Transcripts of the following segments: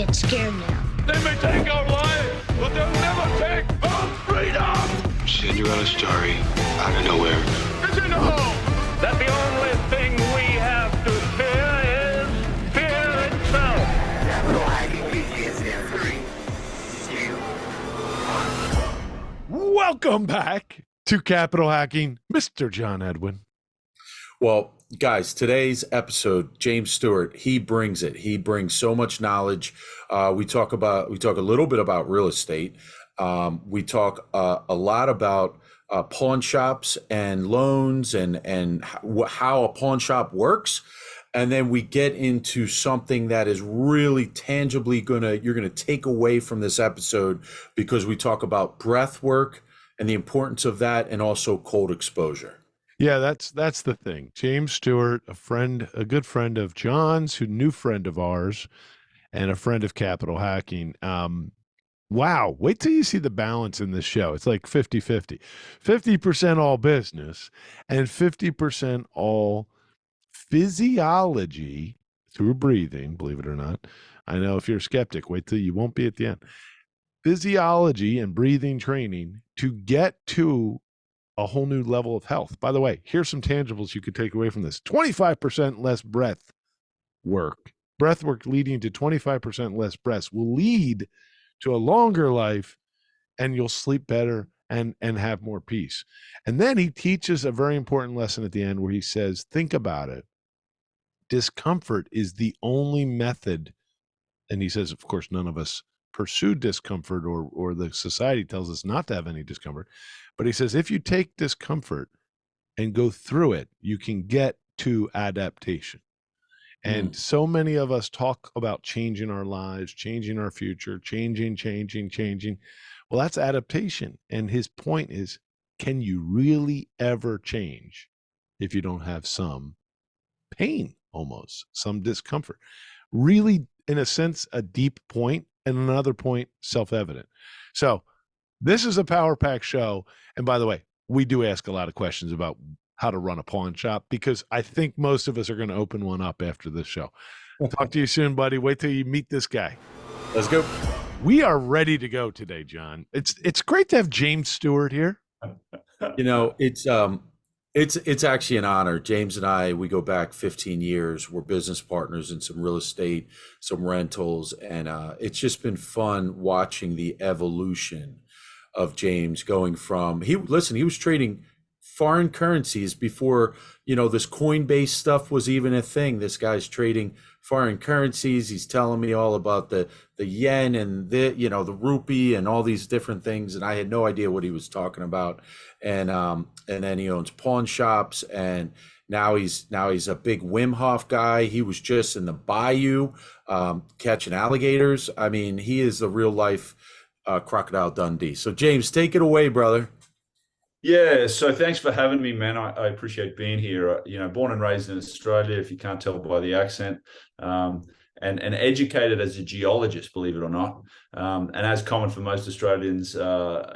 get scared now. They may take our lives, but they'll never take our freedom! Cinderella story out of nowhere. It's in the hole! That the only thing we have to fear is fear itself. Welcome back to Capital Hacking, Mr. John Edwin. Well, guys, today's episode, James Stewart, he brings it. He brings so much knowledge. We talk a little bit about real estate. We talk a lot about pawn shops and loans and how a pawn shop works. And then we get into something that is really tangibly you're gonna take away from this episode, because we talk about breath work and the importance of that, and also cold exposure. Yeah, that's the thing. James Stewart, a good friend of John's, a new friend of ours, and a friend of Capital Hacking. Wow, wait till you see the balance in this show. It's like 50-50. 50% all business and 50% all physiology through breathing, believe it or not. I know if you're a skeptic, wait till you won't be at the end. Physiology and breathing training to get to a whole new level of health. By the way, here's some tangibles you could take away from this. 25% less breath work. Breath work leading to 25% less breaths will lead to a longer life, and you'll sleep better and have more peace. And then he teaches a very important lesson at the end where he says, think about it. Discomfort is the only method. And he says, of course, none of us pursue discomfort, or the society tells us not to have any discomfort. But he says, if you take discomfort and go through it, you can get to adaptation. And so many of us talk about changing our lives, changing our future, changing. Well, that's adaptation. And his point is, can you really ever change if you don't have some pain, almost some discomfort? Really, in a sense, a deep point, and another point, self-evident. So this is a Power Pack show. And by the way, we do ask a lot of questions about how to run a pawn shop, because I think most of us are going to open one up after this show. Talk to you soon, buddy. Wait till you meet this guy. Let's go. We are ready to go today, John. It's great to have James Stewart here. You know, it's actually an honor. James and I, we go back 15 years. We're business partners in some real estate, some rentals, and it's just been fun watching the evolution of James going from he was trading foreign currencies before, this Coinbase stuff was even a thing. This guy's trading foreign currencies. He's telling me all about the yen and the rupee and all these different things, and I had no idea what he was talking about. And then he owns pawn shops, and now he's a big Wim Hof guy. He was just in the bayou catching alligators. I mean, he is a real life Crocodile Dundee. So James, take it away, brother. Yeah, so thanks for having me, man. I appreciate being here. Born and raised in Australia, if you can't tell by the accent, and educated as a geologist, believe it or not. And as common for most Australians,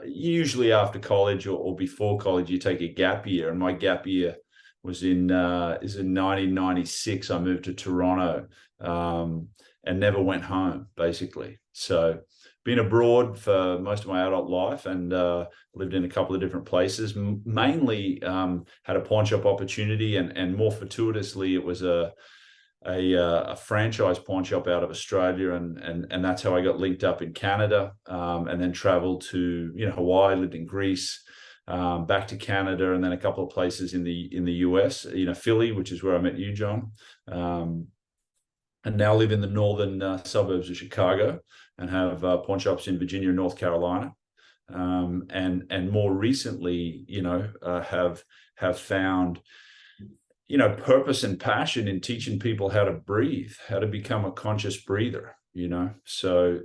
usually after college or before college, you take a gap year. And my gap year was in 1996. I moved to Toronto and never went home, basically. So been abroad for most of my adult life, and lived in a couple of different places. Mainly had a pawn shop opportunity, and more fortuitously, it was a franchise pawn shop out of Australia, and that's how I got linked up in Canada, and then traveled to Hawaii, lived in Greece, back to Canada, and then a couple of places in the US, Philly, which is where I met you, John, and now live in the northern suburbs of Chicago, and have pawn shops in Virginia and North Carolina, and more recently, have found purpose and passion in teaching people how to breathe, how to become a conscious breather. So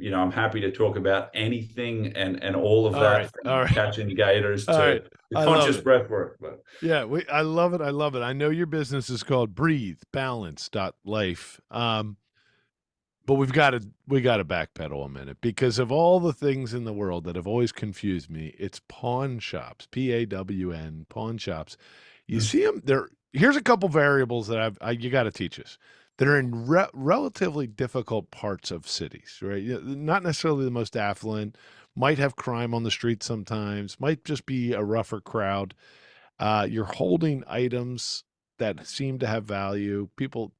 I'm happy to talk about anything and all of that, from catching gators to conscious breath work. But yeah, I love it. I know your business is called Breathe-Balance.life. But we got to backpedal a minute, because of all the things in the world that have always confused me, it's pawn shops, PAWN, pawn shops. You see them there. Here's a couple variables that you got to teach us. that are in relatively difficult parts of cities, right? Not necessarily the most affluent, might have crime on the street sometimes, might just be a rougher crowd. You're holding items that seem to have value. People,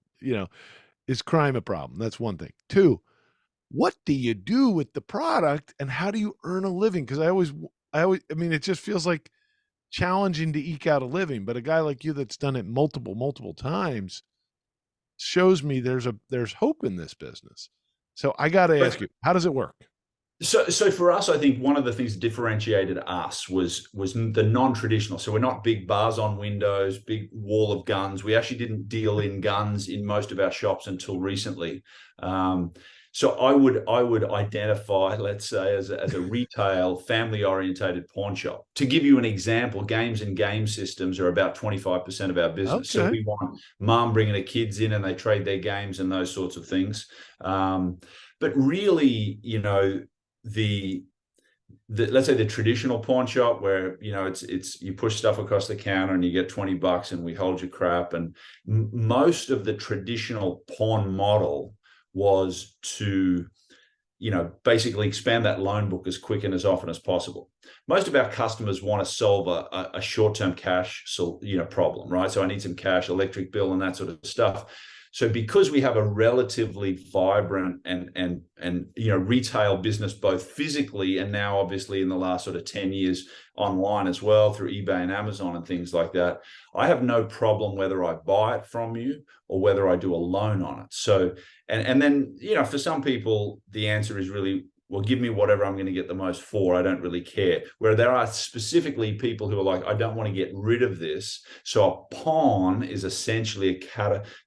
is crime a problem? That's one thing. Two, what do you do with the product and how do you earn a living? Because I mean, it just feels like challenging to eke out a living. But a guy like you that's done it multiple times shows me there's hope in this business. So I got to ask you, how does it work? So for us, I think one of the things that differentiated us was the non-traditional. So we're not big bars on windows, big wall of guns. We actually didn't deal in guns in most of our shops until recently. So I would identify, let's say, as a retail, family-orientated pawn shop. To give you an example, games and game systems are about 25% of our business. Okay. So we want mom bringing the kids in and they trade their games and those sorts of things. But really, let's say the traditional pawn shop where it's you push stuff across the counter and you get $20 and we hold your crap, and most of the traditional pawn model was to basically expand that loan book as quick and as often as possible. Most of our customers want to solve a short-term cash problem, right? So I need some cash, electric bill, and that sort of stuff. So because we have a relatively vibrant and retail business, both physically and now obviously in the last sort of 10 years online as well through eBay and Amazon and things like that, I have no problem whether I buy it from you or whether I do a loan on it. So, and then, for some people, the answer is really, well, give me whatever I'm going to get the most for. I don't really care. Where there are specifically people who are like, I don't want to get rid of this. So a pawn is essentially a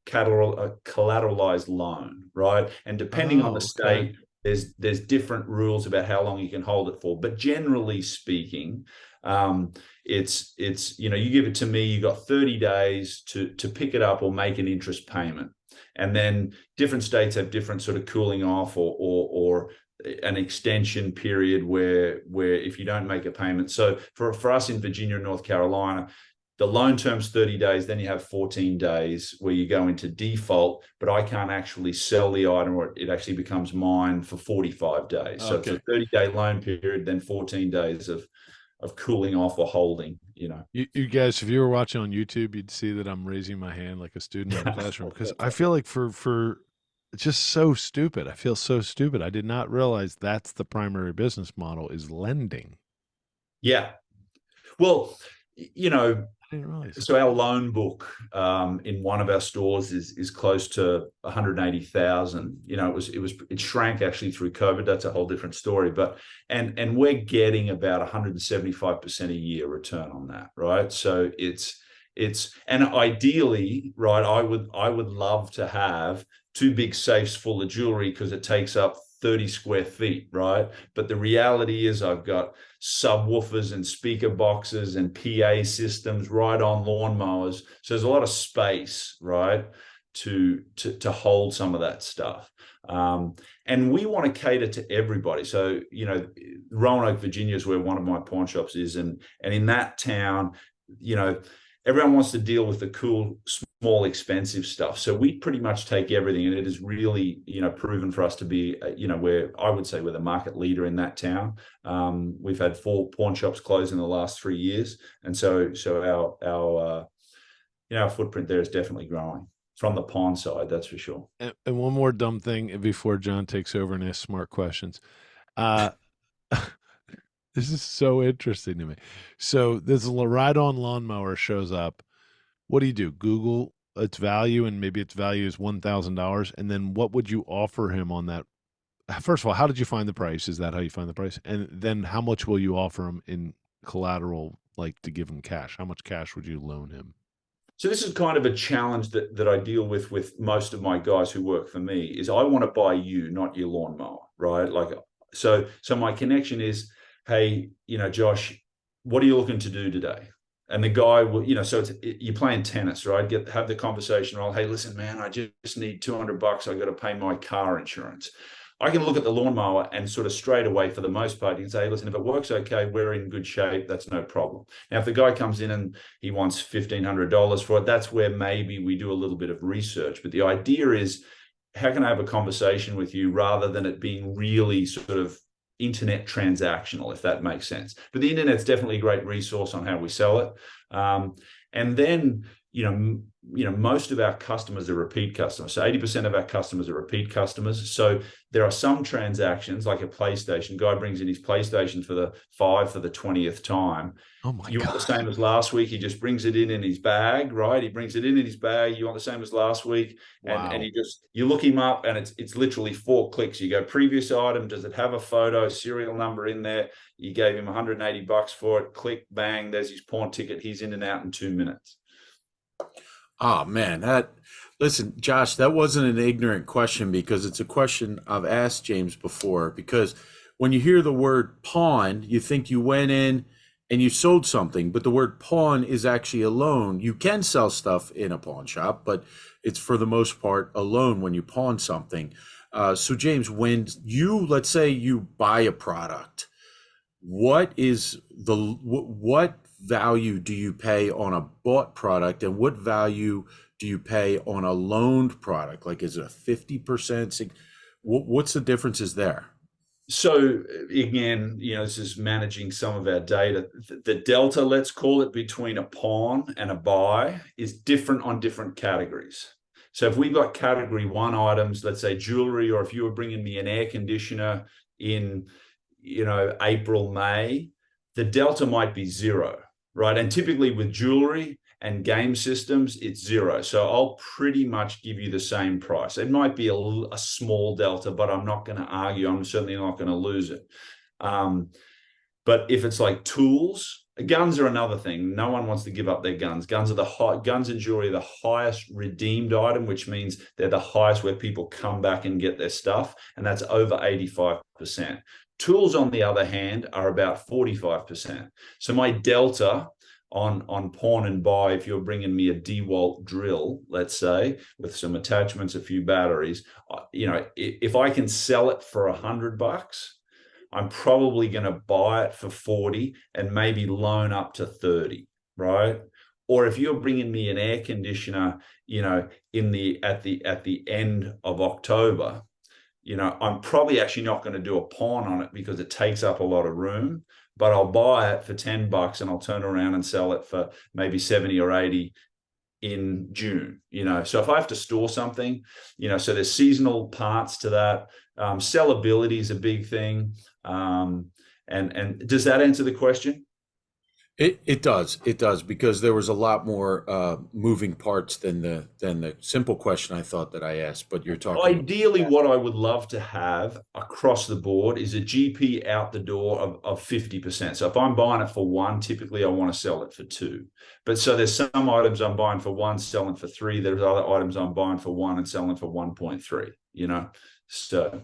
collateralized loan, right? And depending on the state, there's different rules about how long you can hold it for. But generally speaking, it's you give it to me, you got 30 days to pick it up or make an interest payment. And then different states have different sort of cooling off or an extension period where if you don't make a payment. So for us in Virginia and North Carolina, the loan term's 30 days, then you have 14 days where you go into default, but I can't actually sell the item or it actually becomes mine for 45 days. So it's a 30-day loan period, then 14 days of cooling off or holding, You guys, if you were watching on YouTube, you'd see that I'm raising my hand like a student in the classroom because I feel like for it's just so stupid. I feel so stupid. I did not realize that's the primary business model is lending. Yeah. Well, I didn't realize. So our loan book in one of our stores is close to 180,000. It shrank actually through COVID. That's a whole different story. But and we're getting about 175% a year return on that, right? So it's and ideally, right, I would love to have 2 big safes full of jewelry because it takes up 30 square feet, right? But the reality is I've got subwoofers and speaker boxes and PA systems right on lawnmowers. So there's a lot of space, right, to hold some of that stuff. And we want to cater to everybody. So, Roanoke, Virginia is where one of my pawn shops is. And in that town, everyone wants to deal with the cool, small, expensive stuff. So we pretty much take everything, and it is really, proven for us to be, where I would say we're the market leader in that town. We've had 4 pawn shops close in the last 3 years, and so our footprint there is definitely growing from the pawn side. That's for sure. And one more dumb thing before John takes over and asks smart questions. This is so interesting to me. So this ride-on lawnmower shows up. What do? Google its value, and maybe its value is $1,000. And then what would you offer him on that? First of all, how did you find the price? Is that how you find the price? And then how much will you offer him in collateral, like to give him cash? How much cash would you loan him? So this is kind of a challenge that I deal with most of my guys who work for me is I want to buy you, not your lawnmower, right? So my connection is, hey, Josh, what are you looking to do today? And the guy will, so you're playing tennis, right? Have the conversation. Hey, listen, man, I just need $200. I got to pay my car insurance. I can look at the lawnmower and sort of straight away, for the most part, you can say, listen, if it works okay, we're in good shape, that's no problem. Now, if the guy comes in and he wants $1,500 for it, that's where maybe we do a little bit of research. But the idea is, how can I have a conversation with you rather than it being really sort of internet transactional, if that makes sense. But the internet's definitely a great resource on how we sell it. And then, most of our customers are repeat customers. So 80% of our customers are repeat customers. So there are some transactions, like a PlayStation. Guy brings in his PlayStation for the 20th time. Oh my You God. want the same as last week? He just brings it in his bag, right? He brings it in his bag. You want the same as last week? Wow. And you look him up, and it's literally 4 clicks. You go previous item. Does it have a photo, serial number in there? You gave him $180 for it. Click, bang. There's his pawn ticket. He's in and out in 2 minutes. Oh man, listen, Josh, that wasn't an ignorant question, because it's a question I've asked James before. Because when you hear the word pawn, you think you went in and you sold something, but the word pawn is actually a loan. You can sell stuff in a pawn shop, but it's for the most part a loan when you pawn something. So James, when let's say you buy a product, what value do you pay on a bought product, and what value do you pay on a loaned product? Like, is it a 50%? What's the differences there? So again, this is managing some of our data. The delta, let's call it, between a pawn and a buy is different on different categories. So if we've got category 1 items, let's say jewelry, or if you were bringing me an air conditioner in, April, May, the delta might be 0, right? And typically with jewelry and game systems, it's 0. So I'll pretty much give you the same price. It might be a small delta, but I'm not going to argue. I'm certainly not going to lose it. But if it's like tools, guns are another thing. No one wants to give up their guns. Guns and jewelry are the highest redeemed item, which means they're the highest where people come back and get their stuff, and that's over 85%. Tools, on the other hand, are about 45%. So my delta on pawn and buy, if you're bringing me a DeWalt drill, let's say, with some attachments, a few batteries, if I can sell it for $100, I'm probably going to buy it for 40 and maybe loan up to 30, right? Or if you're bringing me an air conditioner, at the end of October, I'm probably actually not going to do a pawn on it because it takes up a lot of room, but I'll buy it for $10 and I'll turn around and sell it for maybe 70 or 80 in June. So if I have to store something, so there's seasonal parts to that. Sellability is a big thing. And does that answer the question? It does, because there was a lot more moving parts than the simple question I thought that I asked. But you're talking ideally, what I would love to have across the board is a GP out the door of 50%. So if I'm buying it for 1, typically I want to sell it for 2. But so there's some items I'm buying for 1, selling for 3. There's other items I'm buying for 1 and selling for 1.3. So.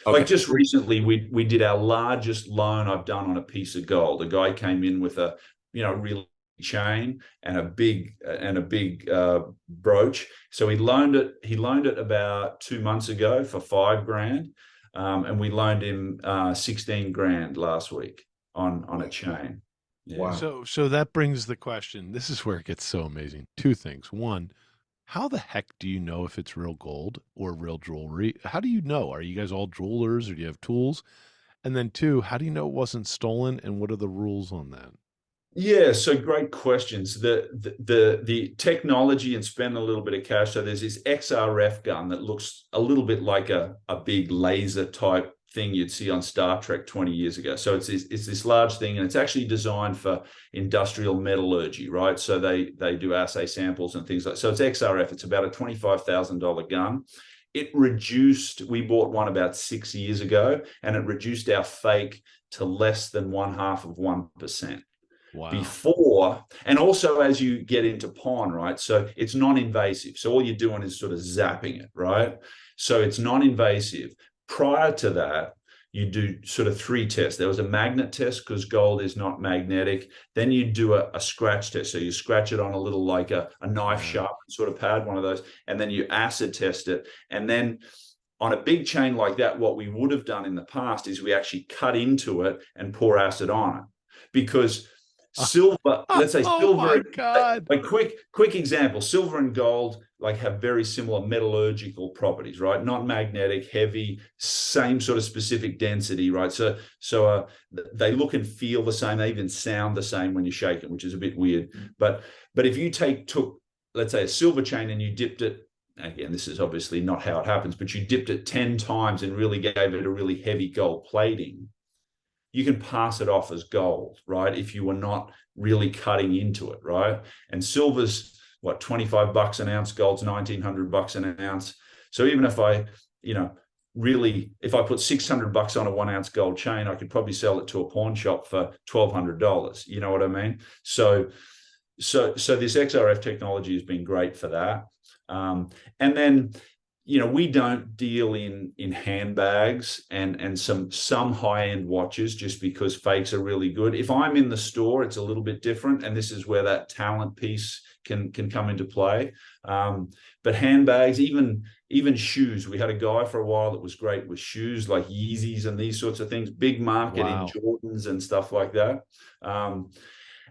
Okay. Like just recently, we did our largest loan I've done on a piece of gold. A guy came in with a real chain and a big brooch. So he loaned it about 2 months ago for $5,000, and we loaned him $16,000 last week on a chain. Yeah. Wow. So that brings the question. This is where it gets so amazing. 2 things. 1. How the heck do you know if it's real gold or real jewelry? How do you know? Are you guys all jewelers, or do you have tools? And then 2, how do you know it wasn't stolen, and what are the rules on that? Yeah, so great questions. The technology and spend a little bit of cash. So there's this XRF gun that looks a little bit like a big laser type thing you'd see on Star Trek 20 years ago. So it's this large thing, and it's actually designed for industrial metallurgy, right? So they do assay samples and things like. So it's XRF. It's about a $25,000 gun. We bought one about 6 years ago, and it reduced our fake to less than 0.5%. Wow. Before, and also as you get into pawn, right? So it's non-invasive. So all you're doing is sort of zapping it, right? So it's non-invasive. Prior to that, you do sort of 3 tests. There was a magnet test because gold is not magnetic. Then you do a scratch test. So you scratch it on a little, like a knife sharp sort of pad, one of those, and then you acid test it. And then on a big chain like that, what we would have done in the past is we actually cut into it and pour acid on it, because silver, let's say Oh silver, my God. like quick example, silver and gold like have very similar metallurgical properties, right? Not magnetic, heavy, same sort of specific density, right? So they look and feel the same. They even sound the same when you shake them, which is a bit weird. But if you took, let's say, a silver chain and you dipped it, again, this is obviously not how it happens, but you dipped it 10 times and really gave it a really heavy gold plating, you can pass it off as gold, right? If you were not really cutting into it, right? And silver's what, $25 an ounce, gold's $1,900 an ounce. So even if I, if I put $600 on a 1 ounce gold chain, I could probably sell it to a pawn shop for $1,200. You know what I mean? So this XRF technology has been great for that. And then, we don't deal in handbags and some high-end watches just because fakes are really good. If I'm in the store, it's a little bit different, and this is where that talent piece can come into play. But handbags, even shoes. We had a guy for a while that was great with shoes like Yeezys and these sorts of things, big market in Jordans and stuff like that. And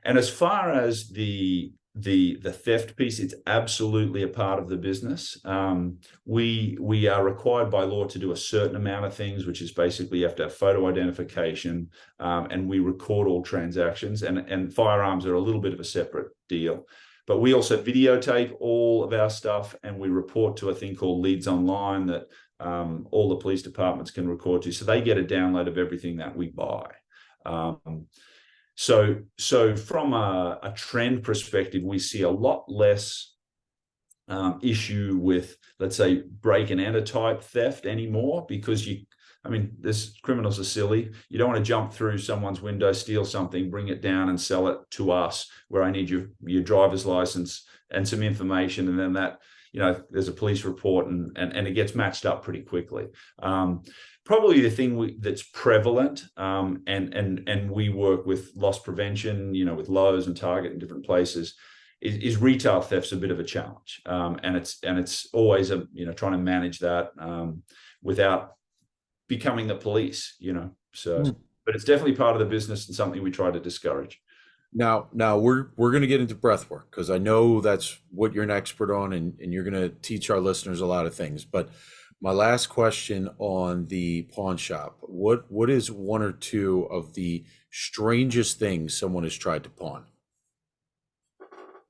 as far as the theft piece, it's absolutely a part of the business. We are required by law to do a certain amount of things, which is basically you have to have photo identification, and we record all transactions, and firearms are a little bit of a separate deal. But we also videotape all of our stuff, and we report to a thing called Leads Online that all the police departments can record to. So they get a download of everything that we buy. So from a trend perspective, we see a lot less issue with, let's say, break and enter type theft anymore, because this criminals are silly. You don't want to jump through someone's window, steal something, bring it down and sell it to us, where I need your driver's license and some information, and then that, there's a police report and it gets matched up pretty quickly. Probably the thing that's prevalent, and we work with loss prevention, with Lowe's and Target and different places, is retail theft's a bit of a challenge, and it's always trying to manage that without becoming the police, So, but it's definitely part of the business and something we try to discourage. Now we're going to get into breathwork, because I know that's what you're an expert on, and you're going to teach our listeners a lot of things. But my last question on the pawn shop, what is one or two of the strangest things someone has tried to pawn?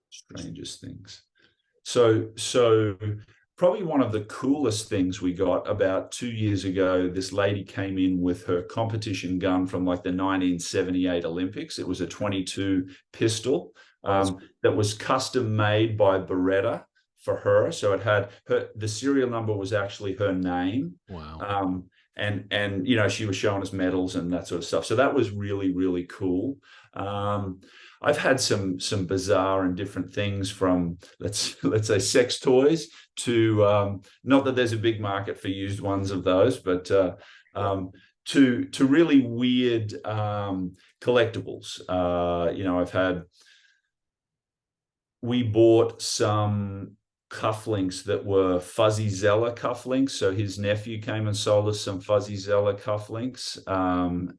Strangest things. So probably one of the coolest things we got about 2 years ago, this lady came in with her competition gun from like the 1978 Olympics. It was a 22 pistol that was custom made by Beretta for her. So it had the serial number was actually her name. Wow. And she was showing us medals and that sort of stuff. So that was really, really cool. I've had some bizarre and different things, from let's say sex toys to not that there's a big market for used ones of those, but to really weird collectibles. We bought some cufflinks that were Fuzzy Zeller cufflinks. So his nephew came and sold us some Fuzzy Zeller cufflinks,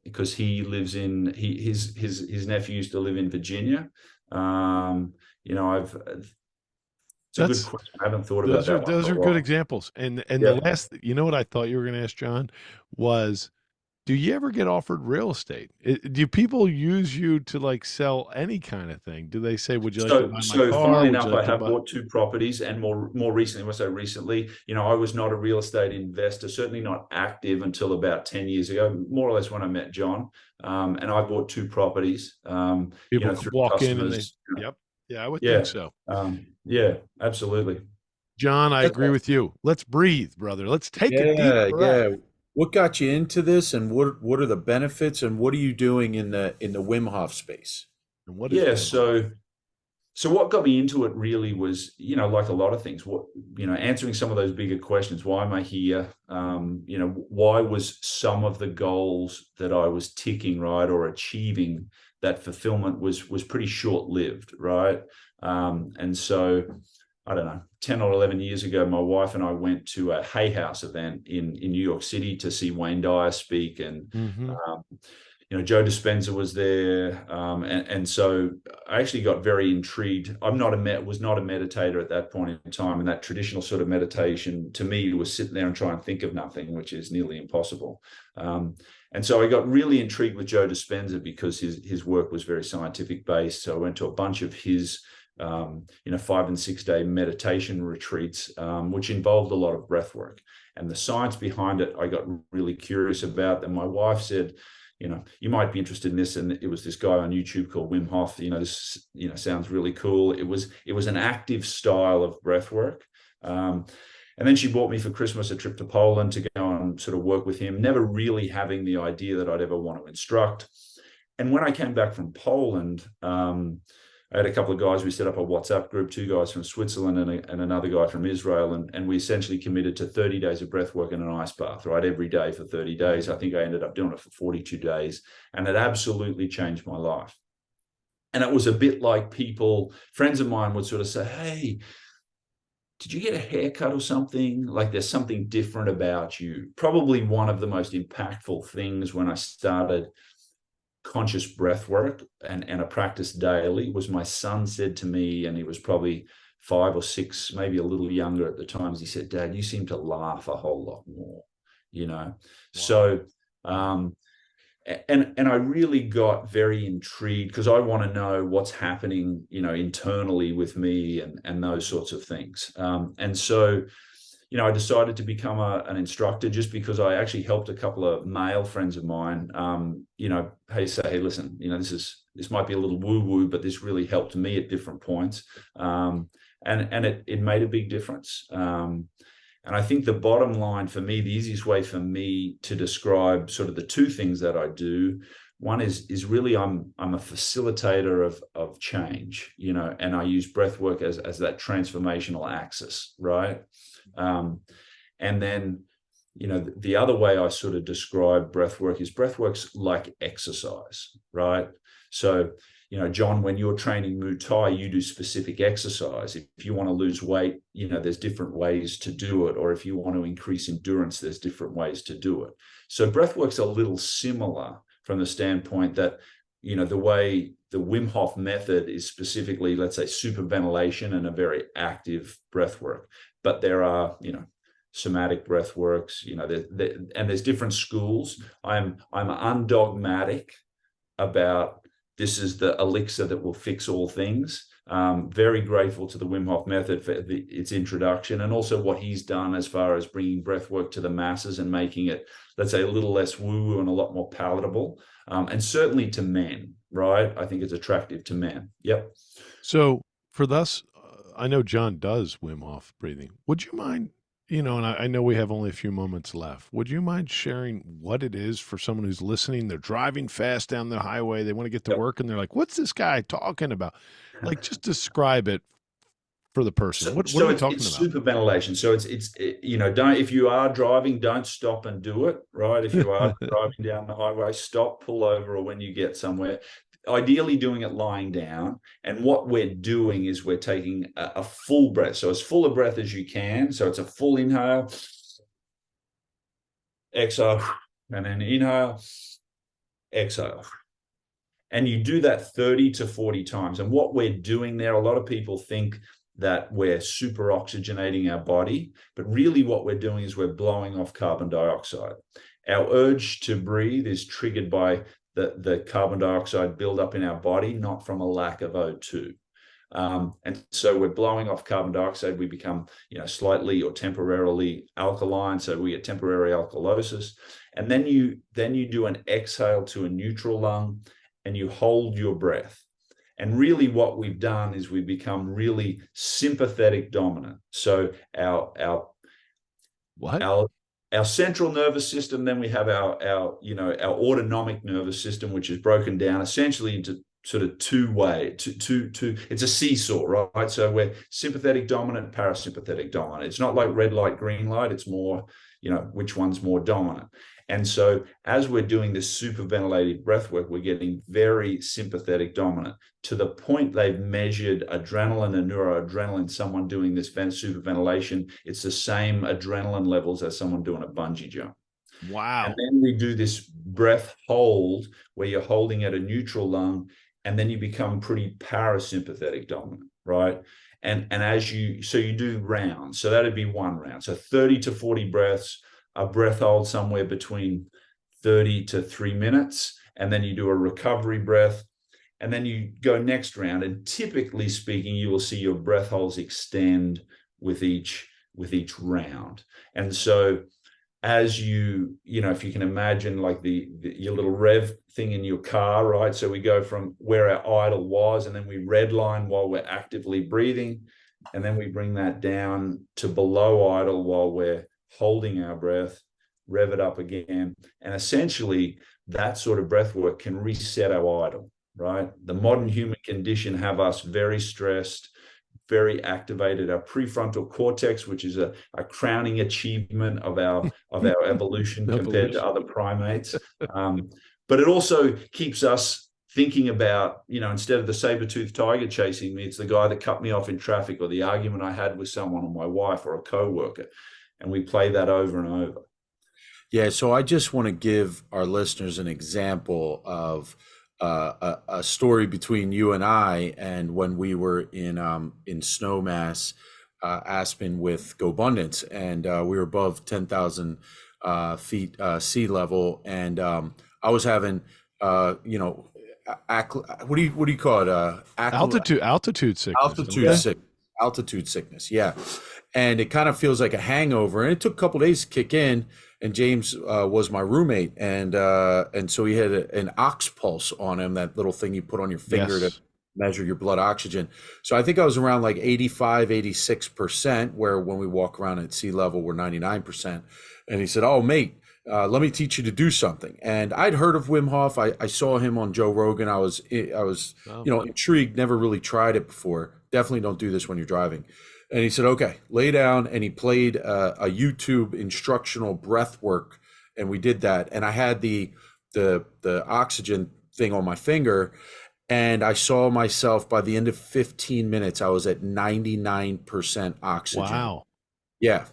because he lives his nephew used to live in Virginia. It's a good question. I haven't thought about that. Those are good examples. And the last, what I thought you were going to ask, John, was, do you ever get offered real estate? Do people use you to sell any kind of thing? Do they say, would you like to buy my car? So funnily enough, I have bought 2 properties, and more recently, I was not a real estate investor, certainly not active until about 10 years ago, more or less when I met John. And I bought 2 properties. People walk in and yep. Yeah, I would think so. Yeah, absolutely. John, I agree with you. Let's breathe, brother. Let's take a deep breath. Yeah. What got you into this, and what are the benefits, and what are you doing in the Wim Hof space? And what is so what got me into it really was, like a lot of things, answering some of those bigger questions. Why am I here? Why was some of the goals that I was ticking, right, or achieving, that fulfillment was pretty short-lived, right? And so I don't know, 10 or 11 years ago, my wife and I went to a Hay House event in New York City to see Wayne Dyer speak. And, Joe Dispenza was there. And so I actually got very intrigued. Was not a meditator at that point in time. And that traditional sort of meditation to me was sitting there and try and think of nothing, which is nearly impossible. And so I got really intrigued with Joe Dispenza because his work was very scientific based. So I went to a bunch of his 5 and 6 day meditation retreats, which involved a lot of breath work. And the science behind it, I got really curious about. And my wife said, you might be interested in this. And it was this guy on YouTube called Wim Hof. This, sounds really cool. It was an active style of breath work. And then she bought me for Christmas a trip to Poland to go and sort of work with him, never really having the idea that I'd ever want to instruct. And when I came back from Poland, I had a couple of guys, we set up a WhatsApp group, 2 guys from Switzerland and another guy from Israel. And we essentially committed to 30 days of breath work and an ice bath, right? Every day for 30 days. I think I ended up doing it for 42 days. And it absolutely changed my life. And it was a bit like friends of mine would sort of say, hey, did you get a haircut or something? Like there's something different about you. Probably one of the most impactful things when I started conscious breath work and a practice daily was my son said to me, and he was probably 5 or 6, maybe a little younger at the time, he said, Dad, you seem to laugh a whole lot more, Wow. So and I really got very intrigued because I want to know what's happening internally with me and those sorts of things. And so I decided to become an instructor just because I actually helped a couple of male friends of mine, hey, listen, this might be a little woo-woo, but this really helped me at different points. And it made a big difference. And I think the bottom line for me, the easiest way for me to describe sort of the 2 things that I do, one is really I'm a facilitator of change, and I use breath work as that transformational axis, right? And then, the other way I sort of describe breath work is breath work's like exercise, right? So, John, when you're training Muay Thai, you do specific exercise. If you want to lose weight, there's different ways to do it. Or if you want to increase endurance, there's different ways to do it. So breath work's a little similar from the standpoint that, the way the Wim Hof method is specifically, let's say, superventilation and a very active breath work. But there are, somatic breath works, and there's different schools. I'm undogmatic about this is the elixir that will fix all things. Very grateful to the Wim Hof method for its introduction and also what he's done as far as bringing breath work to the masses and making it, let's say, a little less woo-woo and a lot more palatable. And certainly to men, right? I think it's attractive to men. Yep. So for thus, I know John does Wim Hof breathing. Would you mind, and I know we have only a few moments left. Would you mind sharing what it is for someone who's listening? They're driving fast down the highway. They want to get to work and they're like, what's this guy talking about? Like, just describe it for the person. What are we talking about? Superventilation. So don't, if you are driving, don't stop and do it, right? If you are driving down the highway, stop, pull over, or when you get somewhere. Ideally doing it lying down. And what we're doing is we're taking a full breath. So as full a breath as you can. So it's a full inhale, exhale, and then inhale, exhale. And you do that 30 to 40 times. And what we're doing there, a lot of people think that we're super oxygenating our body, but really what we're doing is we're blowing off carbon dioxide. Our urge to breathe is triggered by the carbon dioxide buildup in our body, not from a lack of O2. And so we're blowing off carbon dioxide. We become, slightly or temporarily alkaline. So we get temporary alkalosis. And then you do an exhale to a neutral lung and you hold your breath. And really what we've done is we've become really sympathetic dominant. So our central nervous system, then we have our autonomic nervous system, which is broken down essentially into sort of it's a seesaw, right? So we're sympathetic dominant, parasympathetic dominant. It's not like red light, green light. It's more, which one's more dominant. And so as we're doing this super ventilated breath work, we're getting very sympathetic dominant to the point they've measured adrenaline and neuroadrenaline. Someone doing this super ventilation, it's the same adrenaline levels as someone doing a bungee jump. Wow. And then we do this breath hold where you're holding at a neutral lung, and then you become pretty parasympathetic dominant, right? And as you do rounds. So that'd be one round. So 30 to 40 breaths, a breath hold somewhere between 30 to 3 minutes, and then you do a recovery breath, and then you go next round. And typically speaking, you will see your breath holds extend with each round. And so as you know, if you can imagine like your little rev thing in your car, right? So we go from where our idle was, and then we redline while we're actively breathing, and then we bring that down to below idle while we're holding our breath, rev it up again. And essentially that sort of breath work can reset our idle, right? The modern human condition have us very stressed, very activated. Our prefrontal cortex, which is a crowning achievement of our evolution compared to other primates. But it also keeps us thinking about, you know, instead of the saber-toothed tiger chasing me, it's the guy that cut me off in traffic, or the argument I had with someone, or my wife, or a coworker. And we play that over and over. Yeah, so I just want to give our listeners an example of a story between you and I, and when we were in Snowmass, Aspen with GoBundance, and we were above 10,000 feet sea level, and I was having what do you call it? Altitude sickness. Altitude sickness. Yeah, and it kind of feels like a hangover, and it took a couple of days to kick in. And James was my roommate, and so he had an ox pulse on him, that little thing you put on your finger to measure your blood oxygen. So I think I was around like 85, 86%, where when we walk around at sea level, we're 99%. And he said, "Oh, mate, let me teach you to do something." And I'd heard of Wim Hof. I saw him on Joe Rogan. I was intrigued, never really tried it before. Definitely don't do this when you're driving. And he said, "Okay, lay down." And he played a YouTube instructional breath work, and we did that. And I had the oxygen thing on my finger, and I saw myself by the end of 15 minutes, I was at 99% oxygen. Wow. Yeah.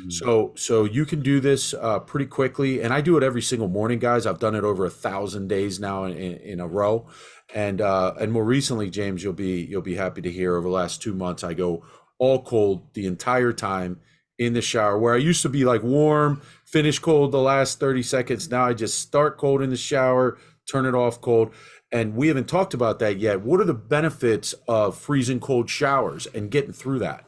So you can do this pretty quickly, and I do it every single morning, guys. I've done it over 1,000 days now in a row, and more recently, James, you'll be happy to hear, over the last 2 months, I go all cold the entire time in the shower, where I used to be like warm, finish cold the last 30 seconds. Now I just start cold in the shower, turn it off cold. And we haven't talked about that yet. What are the benefits of freezing cold showers and getting through that?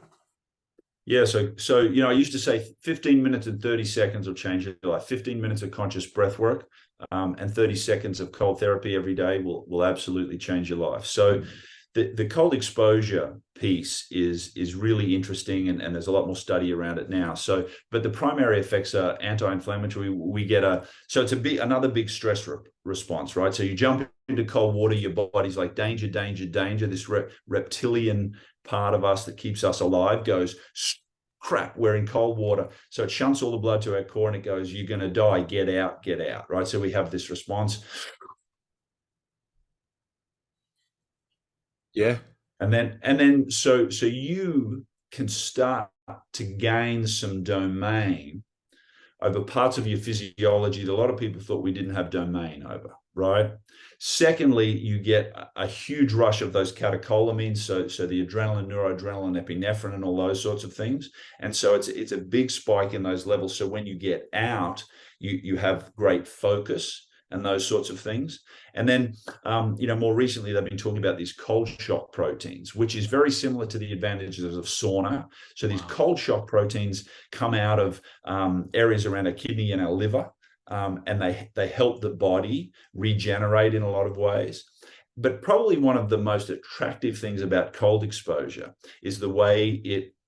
Yeah, so you know, I used to say 15 minutes and 30 seconds will change your life. 15 minutes of conscious breath work and 30 seconds of cold therapy every day will absolutely change your life. So the cold exposure piece is really interesting, and there's a lot more study around it now. So, but the primary effects are anti-inflammatory. We get it's another big stress response, right? So you jump into cold water, your body's like danger, danger, danger. This reptilian part of us that keeps us alive goes, crap, we're in cold water. So it shunts all the blood to our core, and it goes, you're going to die, get out, right? So we have this response. Yeah. And then so you can start to gain some domain over parts of your physiology that a lot of people thought we didn't have domain over, right? Secondly, you get a huge rush of those catecholamines, so the adrenaline, neuroadrenaline, epinephrine, and all those sorts of things. And so it's a big spike in those levels. So when you get out, you have great focus and those sorts of things. And then, more recently, they've been talking about these cold shock proteins, which is very similar to the advantages of sauna. So these cold shock proteins come out of areas around our kidney and our liver, and they help the body regenerate in a lot of ways. But probably one of the most attractive things about cold exposure is the way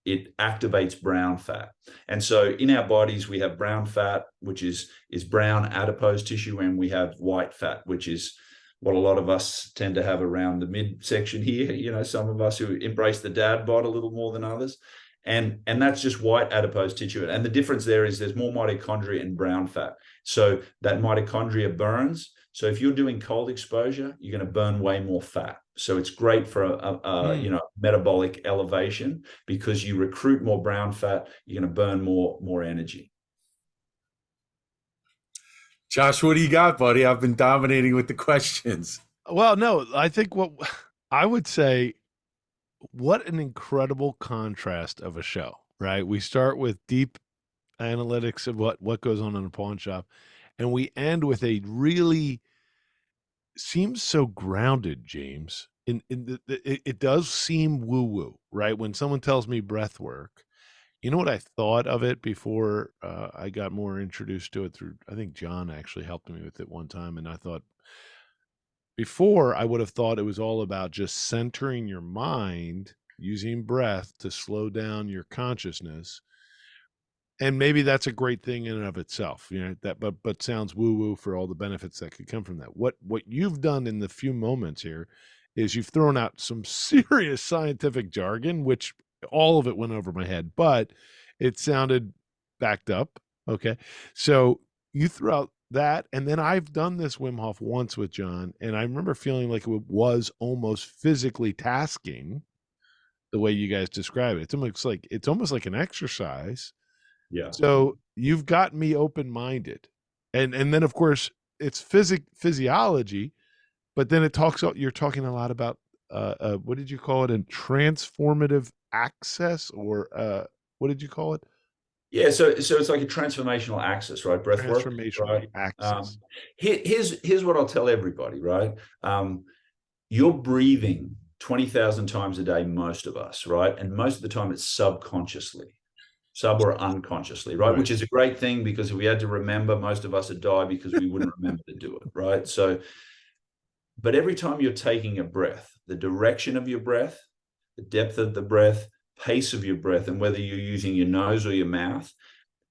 it activates brown fat. And so in our bodies, we have brown fat, which is brown adipose tissue, and we have white fat, which is what a lot of us tend to have around the midsection here. You know, some of us who embrace the dad bod a little more than others. And that's just white adipose tissue. And the difference there is there's more mitochondria and brown fat. So that mitochondria burns. So if you're doing cold exposure, you're going to burn way more fat. So it's great for a metabolic elevation, because you recruit more brown fat, you're going to burn more energy. Josh, what do you got, buddy? I've been dominating with the questions. Well, no, I think what I would say, what an incredible contrast of a show, right? We start with deep analytics of what goes on in a pawn shop, and we end with a really seems so grounded, James. It does seem woo-woo, right? When someone tells me breath work, you know what I thought of it before I got more introduced to it through, I think John actually helped me with it one time, and I thought, before, I would have thought it was all about just centering your mind, using breath to slow down your consciousness. And maybe that's a great thing in and of itself, but sounds woo-woo for all the benefits that could come from that. What you've done in the few moments here is you've thrown out some serious scientific jargon, which all of it went over my head, but it sounded backed up. Okay. So you threw out that, and then I've done this Wim Hof once with John, and I remember feeling like it was almost physically tasking the way you guys describe it. It's almost like an exercise. Yeah. So you've got me open-minded, and then of course it's physiology, but then you're talking a lot about what did you call it? In transformative access, or what did you call it? Yeah, so it's like a transformational access, right? Breathwork, Transformational right? access. Here's what I'll tell everybody, right? You're breathing 20,000 times a day, most of us, right? And most of the time it's subconsciously, or unconsciously, right? Which is a great thing, because if we had to remember, most of us would die because we wouldn't remember to do it, right? So, but every time you're taking a breath, the direction of your breath, the depth of the breath, pace of your breath, and whether you're using your nose or your mouth,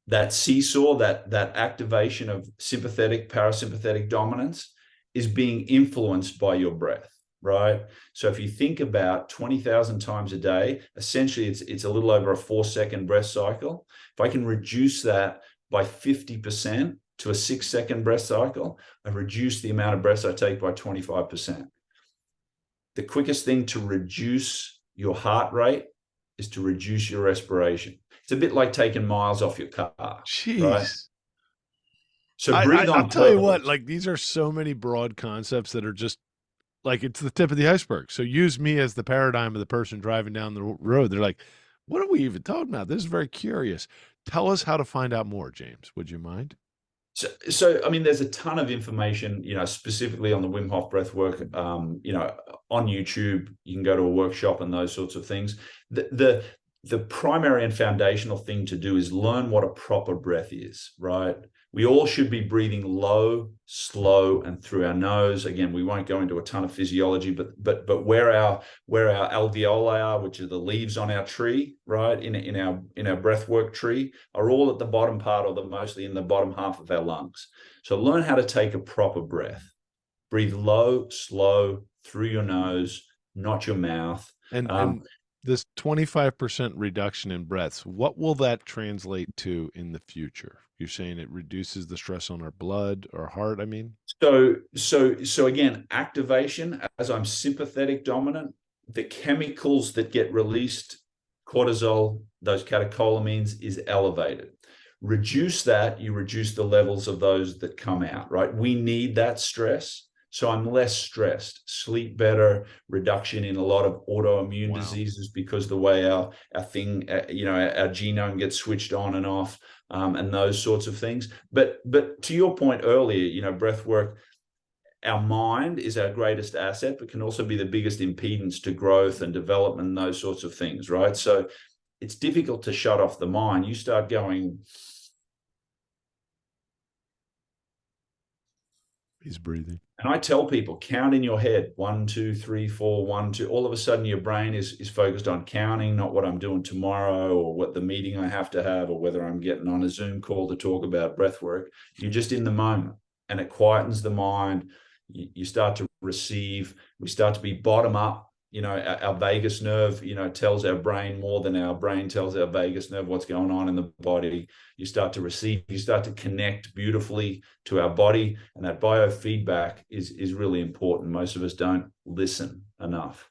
that seesaw, that activation of sympathetic, parasympathetic dominance is being influenced by your breath, right? So if you think about 20,000 times a day, essentially it's a little over a 4-second breath cycle. If I can reduce that by 50% to a 6-second breath cycle, I reduce the amount of breaths I take by 25%. The quickest thing to reduce your heart rate is to reduce your respiration. It's a bit like taking miles off your car. Jeez. Right? So breathe on. I'll tell you what, like, these are so many broad concepts that are just like, it's the tip of the iceberg. So use me as the paradigm of the person driving down the road. They're like, what are we even talking about? This is very curious. Tell us how to find out more, James. Would you mind? So I mean, there's a ton of information, specifically on the Wim Hof breathwork, on YouTube. You can go to a workshop and those sorts of things. The primary and foundational thing to do is learn what a proper breath is, right? We all should be breathing low, slow, and through our nose. Again, we won't go into a ton of physiology, but where our alveoli are, which are the leaves on our tree, right, in our breathwork tree, are all at the bottom part, or mostly in the bottom half of our lungs. So learn how to take a proper breath. Breathe low, slow, through your nose, not your mouth. And this 25% reduction in breaths, what will that translate to in the future? You're saying it reduces the stress on our blood or heart, I mean? So again, activation, as I'm sympathetic dominant, the chemicals that get released, cortisol, those catecholamines, is elevated. Reduce that, you reduce the levels of those that come out, right? We need that stress. So I'm less stressed, sleep better, reduction in a lot of autoimmune diseases, because the way our genome gets switched on and off, and those sorts of things. But to your point earlier, breath work, our mind is our greatest asset, but can also be the biggest impedance to growth and development and those sorts of things, right? So it's difficult to shut off the mind. You start going... He's breathing. And I tell people, count in your head, 1, 2, 3, 4, 1, 2. All of a sudden, your brain is focused on counting, not what I'm doing tomorrow, or what the meeting I have to have, or whether I'm getting on a Zoom call to talk about breath work. You're just in the moment, and it quietens the mind. You start to receive. We start to be bottom up, our vagus nerve, tells our brain more than our brain tells our vagus nerve what's going on in the body. You start to receive, you start to connect beautifully to our body, and that biofeedback is really important. Most of us don't listen enough.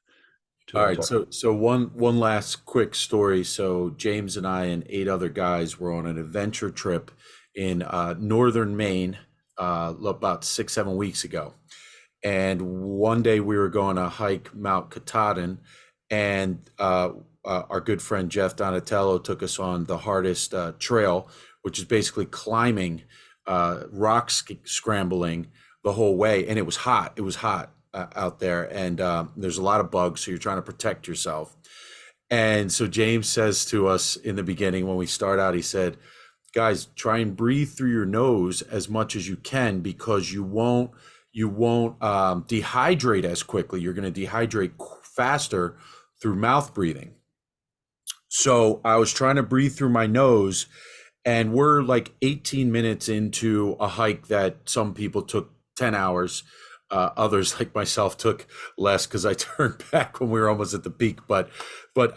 All right, so one last quick story. So James and I and 8 other guys were on an adventure trip in northern Maine about 6-7 weeks ago. And one day we were going to hike Mount Katahdin, and our good friend Jeff Donatello took us on the hardest trail, which is basically climbing, rock scrambling the whole way. And it was hot. It was hot out there, and there's a lot of bugs, so you're trying to protect yourself. And so James says to us in the beginning when we start out, he said, guys, try and breathe through your nose as much as you can, because you won't dehydrate as quickly. You're going to dehydrate faster through mouth breathing. So I was trying to breathe through my nose, and we're like 18 minutes into a hike that some people took 10 hours. Others like myself took less because I turned back when we were almost at the peak. But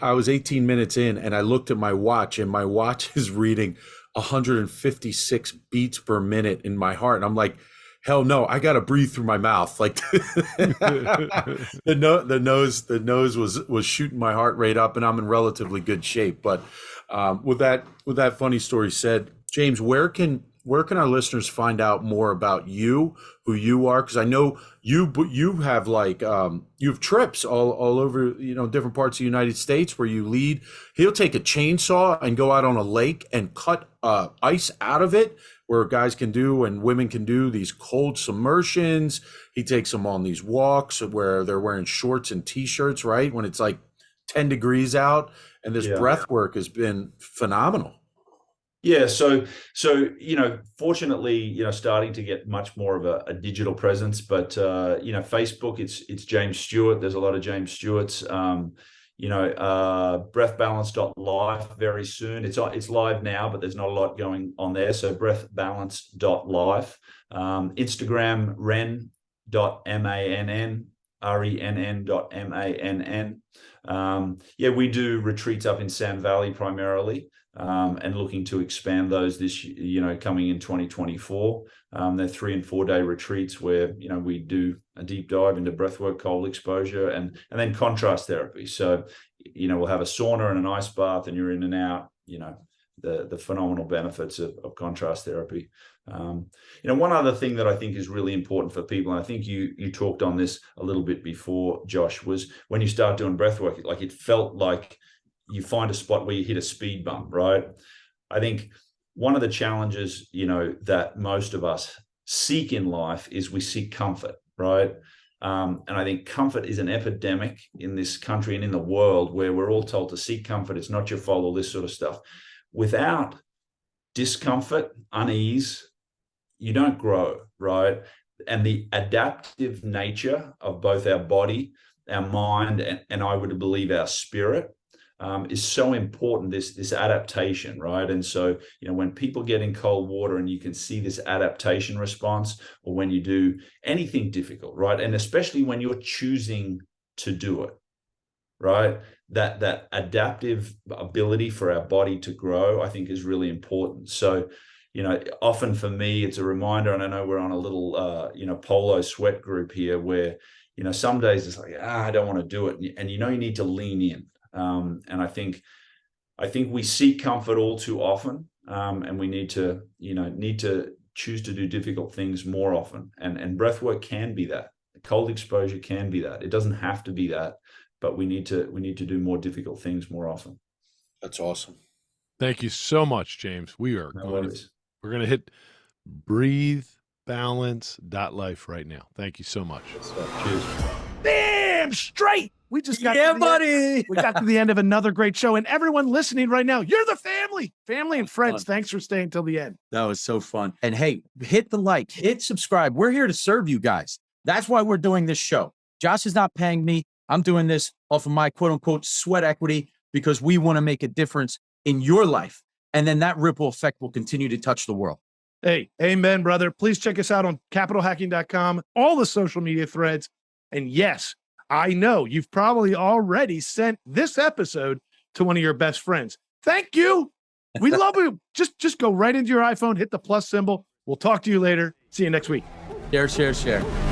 I was 18 minutes in, and I looked at my watch, and my watch is reading 156 beats per minute in my heart. And I'm like, hell no, I got to breathe through my mouth. Like the nose was shooting my heart rate up, and I'm in relatively good shape. But with that funny story said, James, where can our listeners find out more about you, who you are? Because I know you have you have trips all over, different parts of the United States where you lead. He'll take a chainsaw and go out on a lake and cut ice out of it, where guys can do and women can do these cold submersions. He takes them on these walks where they're wearing shorts and t-shirts, right, when it's like 10 degrees out. And this breath work has been phenomenal. Yeah, so fortunately, starting to get much more of a digital presence, but Facebook, it's James Stewart. There's a lot of James Stewarts. Breathbalance.life very soon. It's live now, but there's not a lot going on there. So breathbalance.life. Instagram ren.mann. RENN.MANN. We do retreats up in Sand Valley primarily, and looking to expand those this, coming in 2024. They're 3 and 4 day retreats where, we do a deep dive into breathwork, cold exposure, and then contrast therapy. So, we'll have a sauna and an ice bath, and you're in and out, the phenomenal benefits of contrast therapy. One other thing that I think is really important for people, and I think you talked on this a little bit before, Josh, was when you start doing breath work, like it felt like you find a spot where you hit a speed bump, right? I think one of the challenges, that most of us seek in life is we seek comfort, right? And I think comfort is an epidemic in this country and in the world, where we're all told to seek comfort. It's not your fault, all this sort of stuff. Without discomfort, unease, you don't grow, right? And the adaptive nature of both our body, our mind, and I would believe our spirit is so important, this adaptation, right? And so, when people get in cold water and you can see this adaptation response, or when you do anything difficult, right? And especially when you're choosing to do it, right? That adaptive ability for our body to grow, I think, is really important. So, often for me, it's a reminder, and I know we're on a little, polo sweat group here where, some days it's like, I don't want to do it. And you need to lean in. And I think we seek comfort all too often. And we need to choose to do difficult things more often. And breath work can be that. Cold exposure can be that. It doesn't have to be that, but we need to do more difficult things more often. That's awesome. Thank you so much, James. We're going to hit breathbalance.life right now. Thank you so much. Cheers. Damn straight. We just got we got to the end of another great show, and everyone listening right now, you're the family and friends. Thanks for staying till the end. That was so fun. And hey, hit the like, hit subscribe. We're here to serve you guys. That's why we're doing this show. Josh is not paying me. I'm doing this off of my quote unquote sweat equity, because we want to make a difference in your life. And then that ripple effect will continue to touch the world. Hey, amen, brother. Please check us out on capitalhacking.com, all the social media threads. And yes, I know you've probably already sent this episode to one of your best friends. Thank you. We love you. Just go right into your iPhone, hit the plus symbol. We'll talk to you later. See you next week. Share.